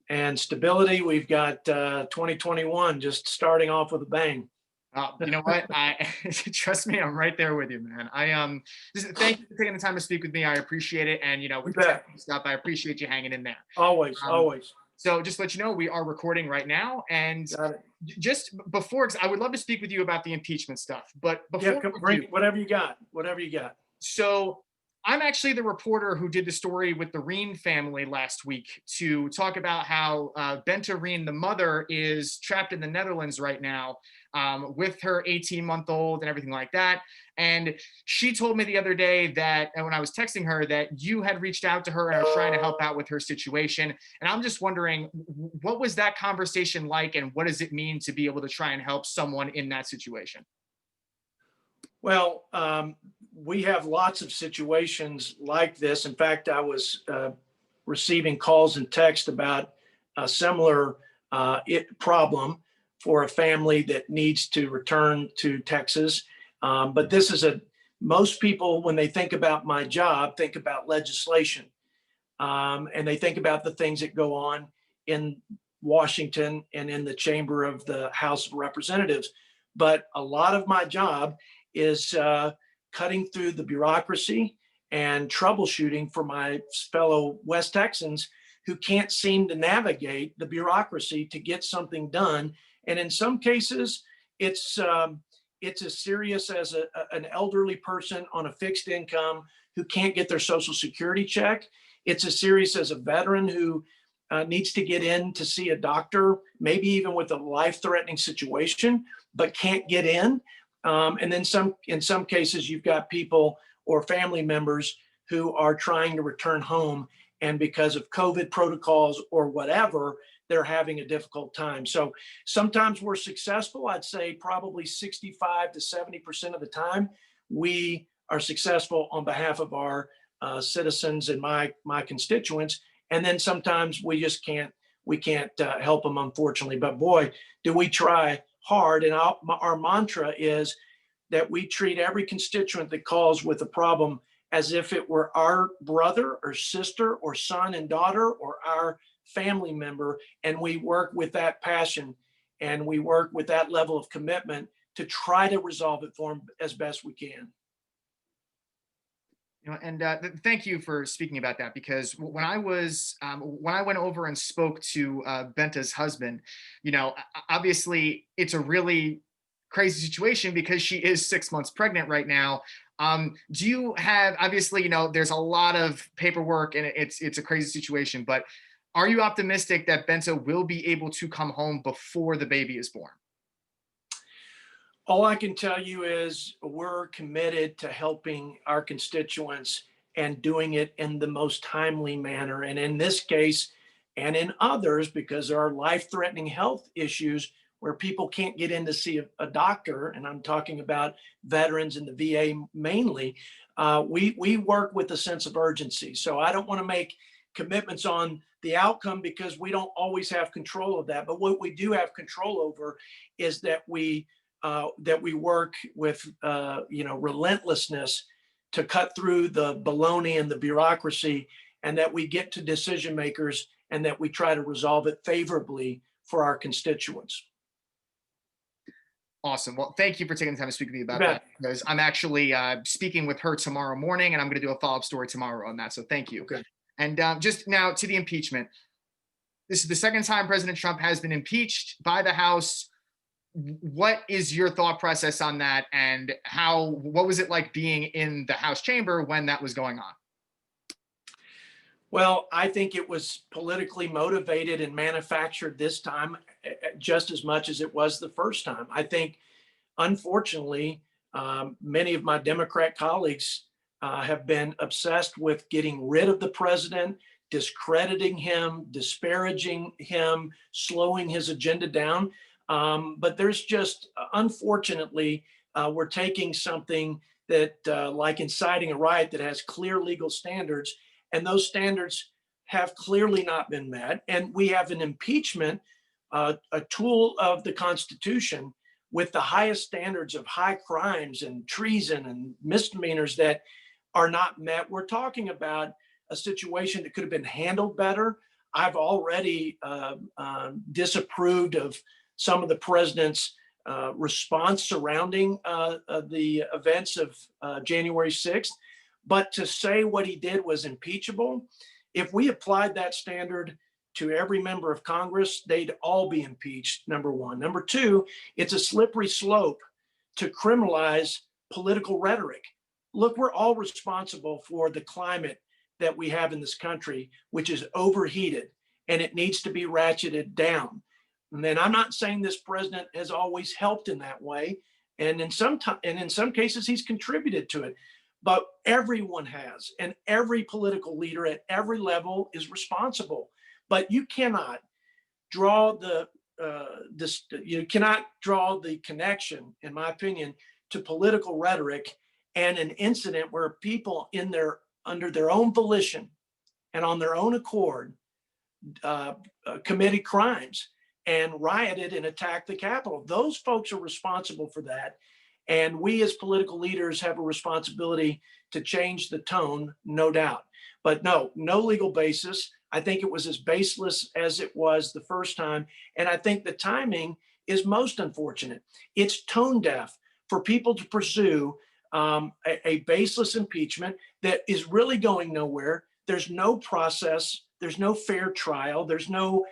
and stability. We've got 2021 just starting off with a bang. You know what? I trust me, I'm right there with you, man. Just thank you for taking the time to speak with me. I appreciate it. And You with the bet. technical stuff, I appreciate you hanging in there. Always, Um, always. so just to let you know, we are recording right now. And Got it. just before, 'cause I would love to speak with you about the impeachment stuff, but Yeah, before we bring do, whatever you got. Whatever you got. so I'm actually the reporter who did the story with the Reen family last week to talk about how Bente Reen, the mother, is trapped in the Netherlands right now with her 18-month-old and everything like that. And she told me the other day that, and when I was texting her, that you had reached out to her and are trying to help out with her situation. And I'm just wondering, what was that conversation like, and what does it mean to be able to try and help someone in that situation? Well, we have lots of situations like this. In fact, I was receiving calls and text about a similar problem for a family that needs to return to Texas. But this is most people, when they think about my job, think about legislation. And they think about the things that go on in Washington and in the chamber of the House of Representatives. But a lot of my job is cutting through the bureaucracy and troubleshooting for my fellow West Texans who can't seem to navigate the bureaucracy to get something done. And in some cases, it's as serious as an elderly person on a fixed income who can't get their Social Security check. It's as serious as a veteran who needs to get in to see a doctor, maybe even with a life-threatening situation, but can't get in. And then in some cases, you've got people or family members who are trying to return home, and because of COVID protocols or whatever, they're having a difficult time. So sometimes we're successful. I'd say probably 65 to 70% of the time, we are successful on behalf of our citizens and my constituents. And then sometimes we just can't help them, unfortunately. But boy, do we try hard. And our mantra is that we treat every constituent that calls with a problem as if it were our brother or sister or son and daughter or our family member. And we work with that passion and we work with that level of commitment to try to resolve it for them as best we can. And thank you for speaking about that, because when I went over and spoke to Bente's husband, obviously it's a really crazy situation because she is 6 months pregnant right now. Do you have, obviously, there's a lot of paperwork and it's a crazy situation, but are you optimistic that Bente will be able to come home before the baby is born? All I can tell you is we're committed to helping our constituents and doing it in the most timely manner. And in this case, and in others, because there are life-threatening health issues where people can't get in to see a doctor, and I'm talking about veterans in the VA mainly, we work with a sense of urgency. So I don't want to make commitments on the outcome because we don't always have control of that. But what we do have control over is that we work with relentlessness to cut through the baloney and the bureaucracy, and that we get to decision makers and that we try to resolve it favorably for our constituents. Awesome. Well, thank you for taking the time to speak with me about You that, bet. because I'm actually speaking with her tomorrow morning, and I'm going to do a follow-up story tomorrow on that. So thank you. Okay. And just now to the impeachment. This is the second time President Trump has been impeached by the House. What is your thought process on that, and what was it like being in the House chamber when that was going on? Well, I think it was politically motivated and manufactured this time just as much as it was the first time. I think, unfortunately, many of my Democrat colleagues have been obsessed with getting rid of the president, discrediting him, disparaging him, slowing his agenda down. But there's just, unfortunately, we're taking something that, like inciting a riot, that has clear legal standards, and those standards have clearly not been met. And we have an impeachment, a tool of the Constitution with the highest standards of high crimes and treason and misdemeanors that are not met. We're talking about a situation that could have been handled better. I've already disapproved of some of the president's response surrounding the events of January 6th. But to say what he did was impeachable, if we applied that standard to every member of Congress, they'd all be impeached, number one. Number two, it's a slippery slope to criminalize political rhetoric. Look, we're all responsible for the climate that we have in this country, which is overheated, and it needs to be ratcheted down. And then I'm not saying this president has always helped in that way, and in some cases he's contributed to it. But everyone has, and every political leader at every level is responsible. But you cannot draw the connection, in my opinion, to political rhetoric and an incident where people under their own volition and on their own accord committed crimes and rioted and attacked the Capitol. Those folks are responsible for that. And we as political leaders have a responsibility to change the tone, no doubt. But no legal basis. I think it was as baseless as it was the first time. And I think the timing is most unfortunate. It's tone deaf for people to pursue a baseless impeachment that is really going nowhere. There's no process. There's no fair trial. There's no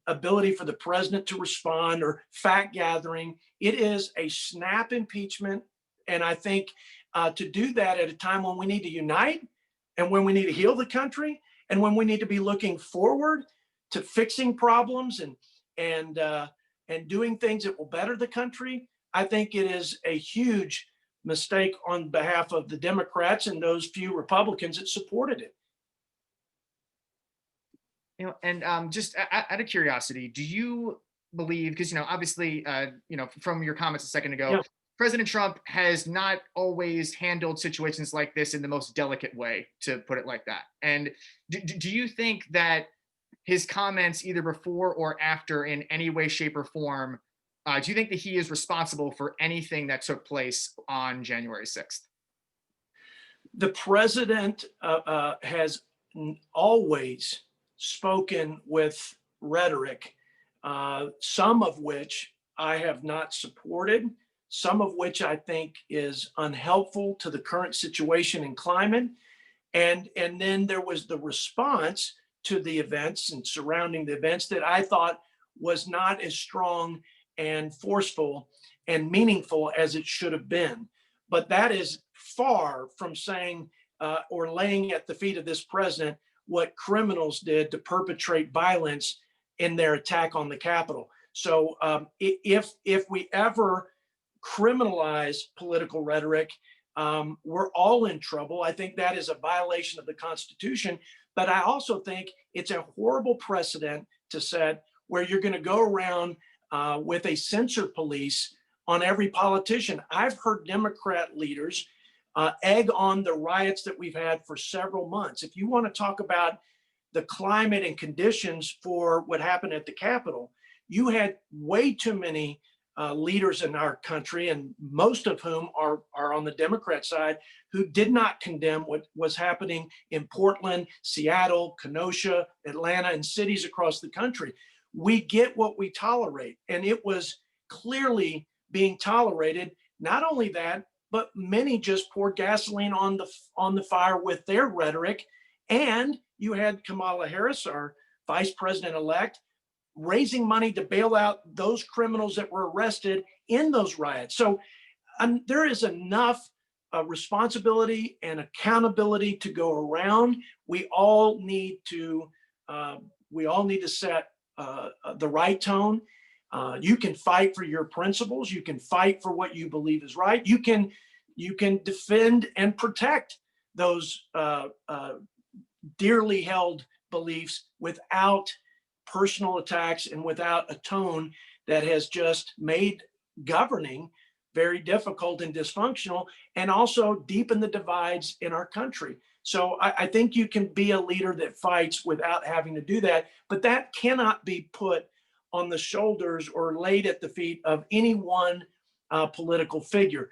ability for the president to respond or fact gathering. It is a snap impeachment. And I think to do that at a time when we need to unite and when we need to heal the country and when we need to be looking forward to fixing problems and doing things that will better the country, I think it is a huge mistake on behalf of the Democrats and those few Republicans that supported it. And just out of curiosity, do you believe, because, obviously, from your comments a second ago, Yeah. President Trump has not always handled situations like this in the most delicate way, to put it like that. And do you think that his comments either before or after in any way, shape, or form, do you think that he is responsible for anything that took place on January 6th? The president has always spoken with rhetoric, some of which I have not supported, some of which I think is unhelpful to the current situation and climate. And then there was the response to the events and surrounding the events that I thought was not as strong and forceful and meaningful as it should have been. But that is far from saying or laying at the feet of this president what criminals did to perpetrate violence in their attack on the Capitol. So if we ever criminalize political rhetoric, we're all in trouble. I think that is a violation of the Constitution. But I also think it's a horrible precedent to set where you're going to go around with a censor police on every politician. I've heard Democrat leaders egg on the riots that we've had for several months. If you want to talk about the climate and conditions for what happened at the Capitol, you had way too many leaders in our country, and most of whom are on the Democrat side, who did not condemn what was happening in Portland, Seattle, Kenosha, Atlanta, and cities across the country. We get what we tolerate, and it was clearly being tolerated. Not only that, but many just poured gasoline on the fire with their rhetoric. And you had Kamala Harris, our vice president-elect, raising money to bail out those criminals that were arrested in those riots. So there is enough responsibility and accountability to go around. We all need to set the right tone. You can fight for your principles. You can fight for what you believe is right. You can defend and protect those dearly held beliefs without personal attacks and without a tone that has just made governing very difficult and dysfunctional, and also deepen the divides in our country. So I think you can be a leader that fights without having to do that, but that cannot be put on the shoulders or laid at the feet of any one political figure.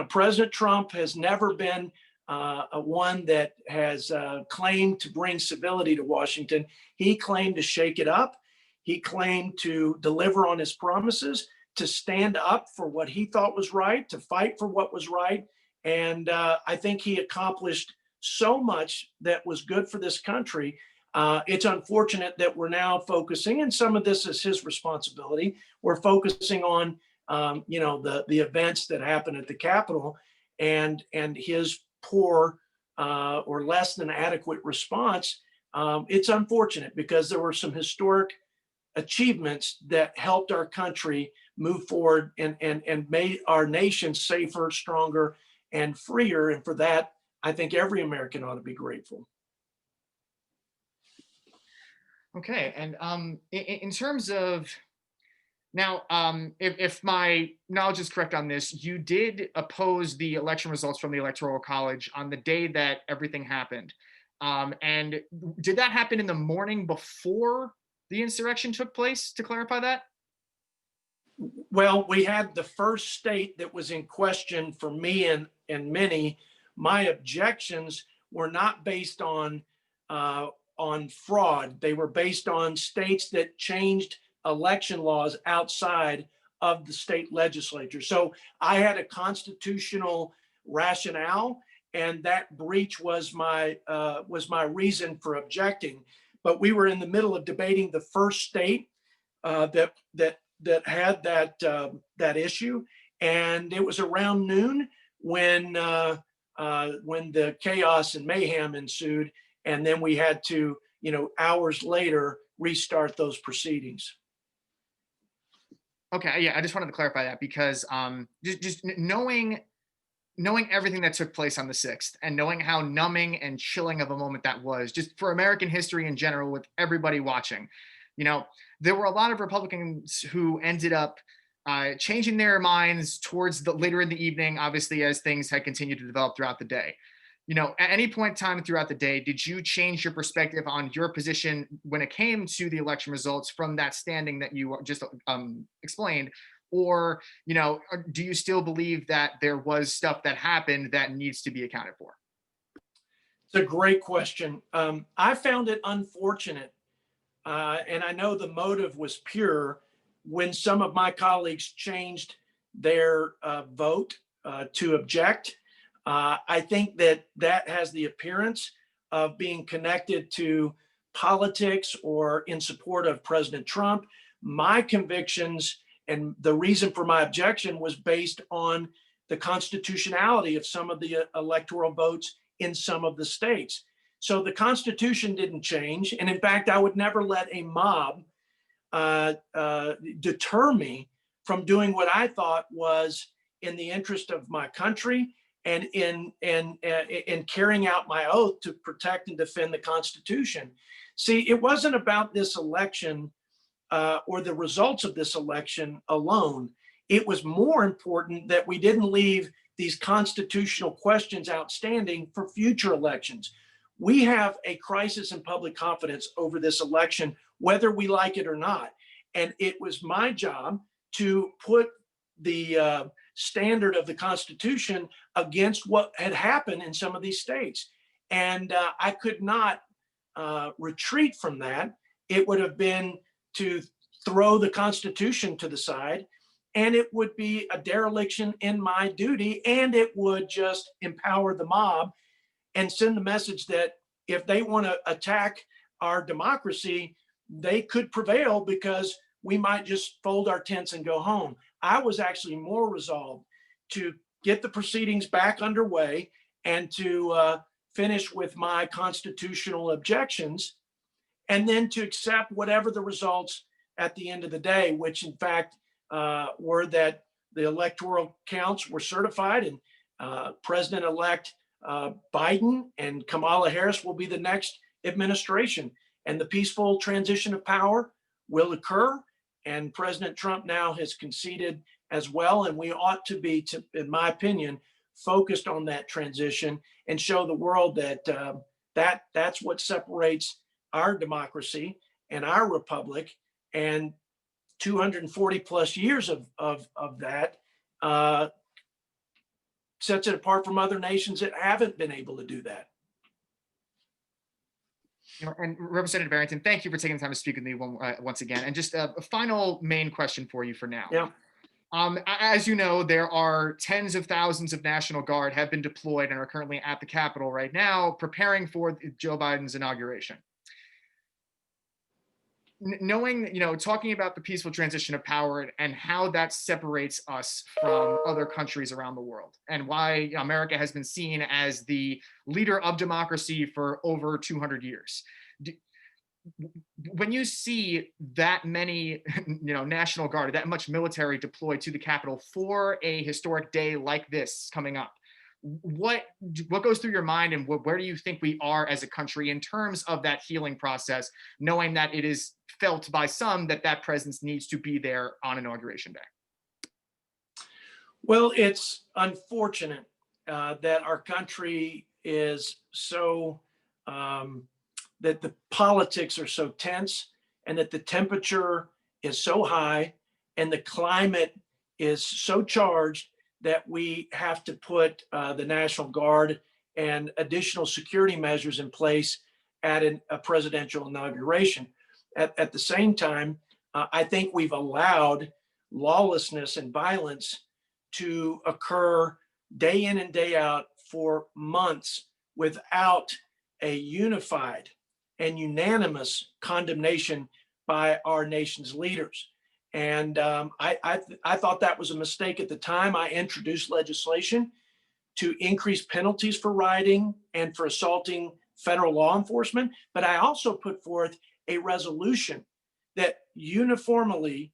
President Trump has never been one that has claimed to bring civility to Washington. He claimed to shake it up. He claimed to deliver on his promises, to stand up for what he thought was right, to fight for what was right. And I think he accomplished so much that was good for this country. It's unfortunate that we're now focusing, and some of this is his responsibility. We're focusing on, the events that happened at the Capitol, and his poor or less than adequate response. It's unfortunate because there were some historic achievements that helped our country move forward and made our nation safer, stronger, and freer. And for that, I think every American ought to be grateful. Okay, and in terms of now, if my knowledge is correct on this, you did oppose the election results from the Electoral College on the day that everything happened. And did that happen in the morning before the insurrection took place, to clarify that? Well, we had the first state that was in question for me and many. My objections were not based on fraud. They were based on states that changed election laws outside of the state legislature. So I had a constitutional rationale, and that breach was my reason for objecting. But we were in the middle of debating the first state that had that issue, and it was around noon when the chaos and mayhem ensued, and then we had to, hours later, restart those proceedings. Okay, yeah, I just wanted to clarify that because just knowing everything that took place on the 6th and knowing how numbing and chilling of a moment that was, just for American history in general, with everybody watching, there were a lot of Republicans who ended up changing their minds towards the later in the evening, obviously, as things had continued to develop throughout the day. At any point in time throughout the day, did you change your perspective on your position when it came to the election results from that standing that you just explained? Or, do you still believe that there was stuff that happened that needs to be accounted for? It's a great question. I found it unfortunate, and I know the motive was pure, when some of my colleagues changed their vote to object. I think that has the appearance of being connected to politics or in support of President Trump. My convictions and the reason for my objection was based on the constitutionality of some of the electoral votes in some of the states. So the Constitution didn't change. And in fact, I would never let a mob deter me from doing what I thought was in the interest of my country and in carrying out my oath to protect and defend the Constitution. See, it wasn't about this election or the results of this election alone. It was more important that we didn't leave these constitutional questions outstanding for future elections. We have a crisis in public confidence over this election, whether we like it or not. And it was my job to put the standard of the Constitution against what had happened in some of these states. And I could not retreat from that. It would have been to throw the Constitution to the side, and it would be a dereliction in my duty, and it would just empower the mob and send the message that if they want to attack our democracy, they could prevail because we might just fold our tents and go home. I was actually more resolved to get the proceedings back underway and to finish with my constitutional objections, and then to accept whatever the results at the end of the day, which in fact were that the electoral counts were certified, and President-elect Biden and Kamala Harris will be the next administration, and the peaceful transition of power will occur. And President Trump now has conceded as well, and we ought to be, in my opinion, focused on that transition and show the world that that's what separates our democracy and our republic, and 240 plus years of that sets it apart from other nations that haven't been able to do that. And Representative Arrington, thank you for taking the time to speak with me once again. And just a final main question for you for now. Yeah. As you know, there are tens of thousands of National Guard have been deployed and are currently at the Capitol right now, preparing for Joe Biden's inauguration. Knowing, talking about the peaceful transition of power and how that separates us from other countries around the world, and why America has been seen as the leader of democracy for over 200 years. When you see that many, National Guard, that much military deployed to the Capitol for a historic day like this coming up, what goes through your mind, and where do you think we are as a country in terms of that healing process, knowing that it is felt by some that presence needs to be there on Inauguration Day? Well, it's unfortunate that our country is so, that the politics are so tense, and that the temperature is so high, and the climate is so charged that we have to put the National Guard and additional security measures in place at a presidential inauguration. At the same time, I think we've allowed lawlessness and violence to occur day in and day out for months without a unified and unanimous condemnation by our nation's leaders. And I thought that was a mistake at the time. I introduced legislation to increase penalties for rioting and for assaulting federal law enforcement. But I also put forth a resolution that uniformly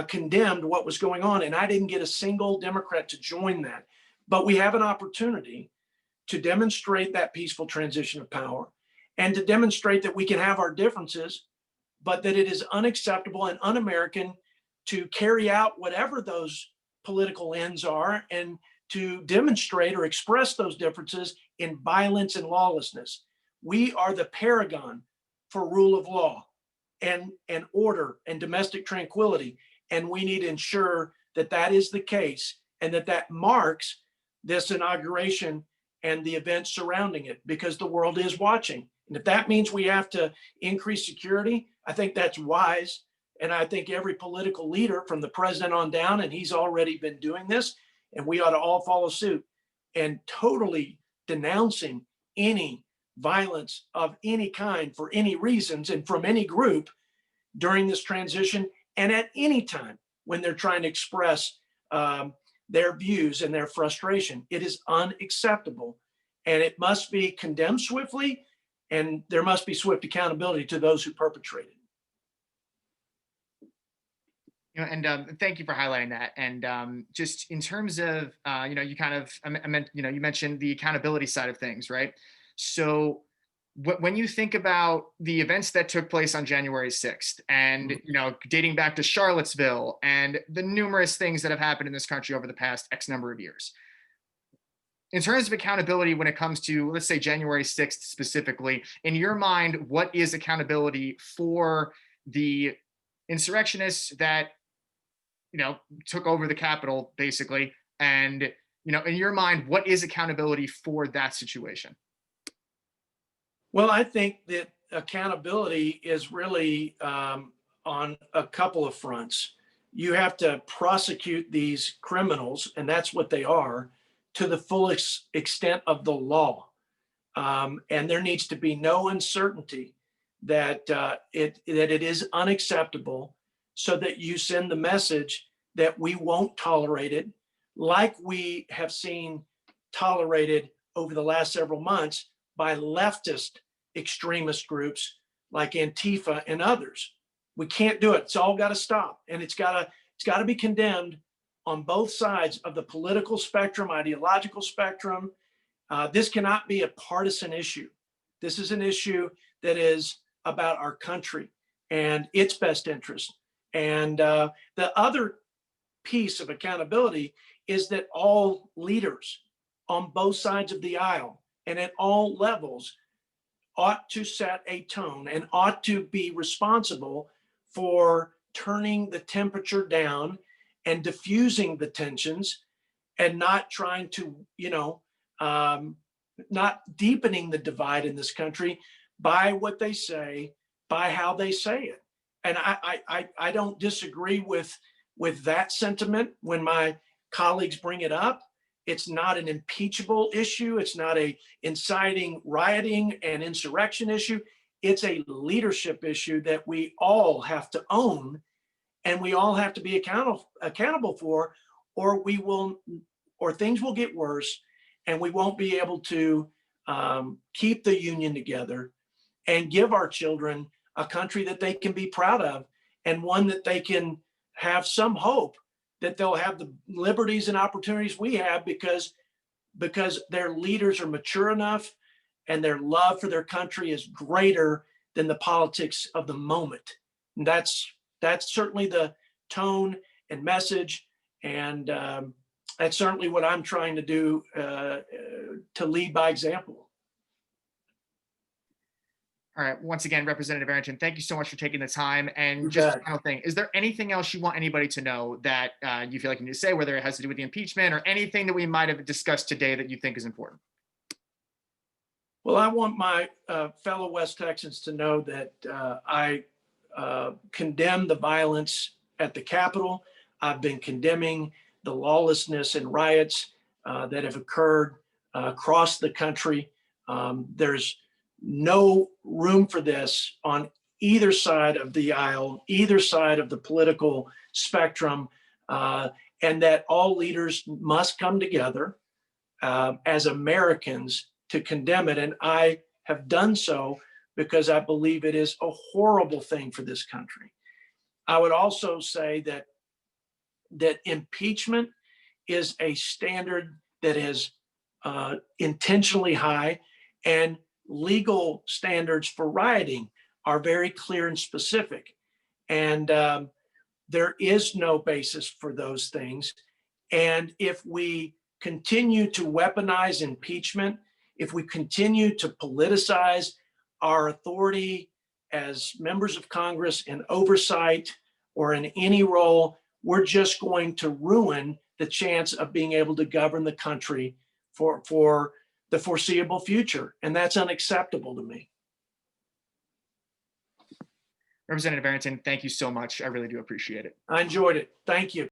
condemned what was going on. And I didn't get a single Democrat to join that. But we have an opportunity to demonstrate that peaceful transition of power, and to demonstrate that we can have our differences, but that it is unacceptable and un-American to carry out whatever those political ends are, and to demonstrate or express those differences in violence and lawlessness. We are the paragon for rule of law and order and domestic tranquility. And we need to ensure that that is the case, and that marks this inauguration and the events surrounding it, because the world is watching. And if that means we have to increase security, I think that's wise. And I think every political leader from the president on down, and he's already been doing this, and we ought to all follow suit, and totally denouncing any violence of any kind for any reasons and from any group during this transition, and at any time when they're trying to express their views and their frustration. It is unacceptable, and it must be condemned swiftly, and there must be swift accountability to those who perpetrated. And thank you for highlighting that. And just in terms of, you kind of, you mentioned the accountability side of things, right? So when you think about the events that took place on January 6th, and, dating back to Charlottesville and the numerous things that have happened in this country over the past X number of years, in terms of accountability, when it comes to, let's say, January 6th specifically, in your mind, what is accountability for the insurrectionists that took over the Capitol, basically? And, in your mind, what is accountability for that situation? Well, I think that accountability is really on a couple of fronts. You have to prosecute these criminals, and that's what they are, to the fullest extent of the law. And there needs to be no uncertainty that it is unacceptable, so that you send the message that we won't tolerate it, like we have seen tolerated over the last several months by leftist extremist groups like Antifa and others. We can't do it. It's all got to stop, and it's got to be condemned on both sides of the political spectrum, ideological spectrum. This cannot be a partisan issue. This is an issue that is about our country and its best interest. And the other piece of accountability is that all leaders on both sides of the aisle and at all levels ought to set a tone and ought to be responsible for turning the temperature down and diffusing the tensions, and not trying to, not deepening the divide in this country by what they say, by how they say it. And I don't disagree with that sentiment when my colleagues bring it up. It's not an impeachable issue. It's not a inciting rioting and insurrection issue. It's a leadership issue that we all have to own, and we all have to be accountable for, or things will get worse, and we won't be able to keep the union together and give our children a country that they can be proud of, and one that they can have some hope that they'll have the liberties and opportunities we have because their leaders are mature enough and their love for their country is greater than the politics of the moment. And that's certainly the tone and message, and that's certainly what I'm trying to do, to lead by example. All right. Once again, Representative Arrington, thank you so much for taking the time. And You just bet. a final thing, is there anything else you want anybody to know that you feel like you need to say, whether it has to do with the impeachment or anything that we might have discussed today that you think is important? Well, I want my fellow West Texans to know that I condemn the violence at the Capitol. I've been condemning the lawlessness and riots that have occurred across the country. There's no room for this on either side of the aisle, either side of the political spectrum, and that all leaders must come together as Americans to condemn it. And I have done so because I believe it is a horrible thing for this country. I would also say that impeachment is a standard that is intentionally high, and legal standards for rioting are very clear and specific. And there is no basis for those things. And if we continue to weaponize impeachment, if we continue to politicize our authority as members of Congress in oversight or in any role, we're just going to ruin the chance of being able to govern the country for the foreseeable future. And that's unacceptable to me. Representative Arrington, thank you so much. I really do appreciate it. I enjoyed it. Thank you.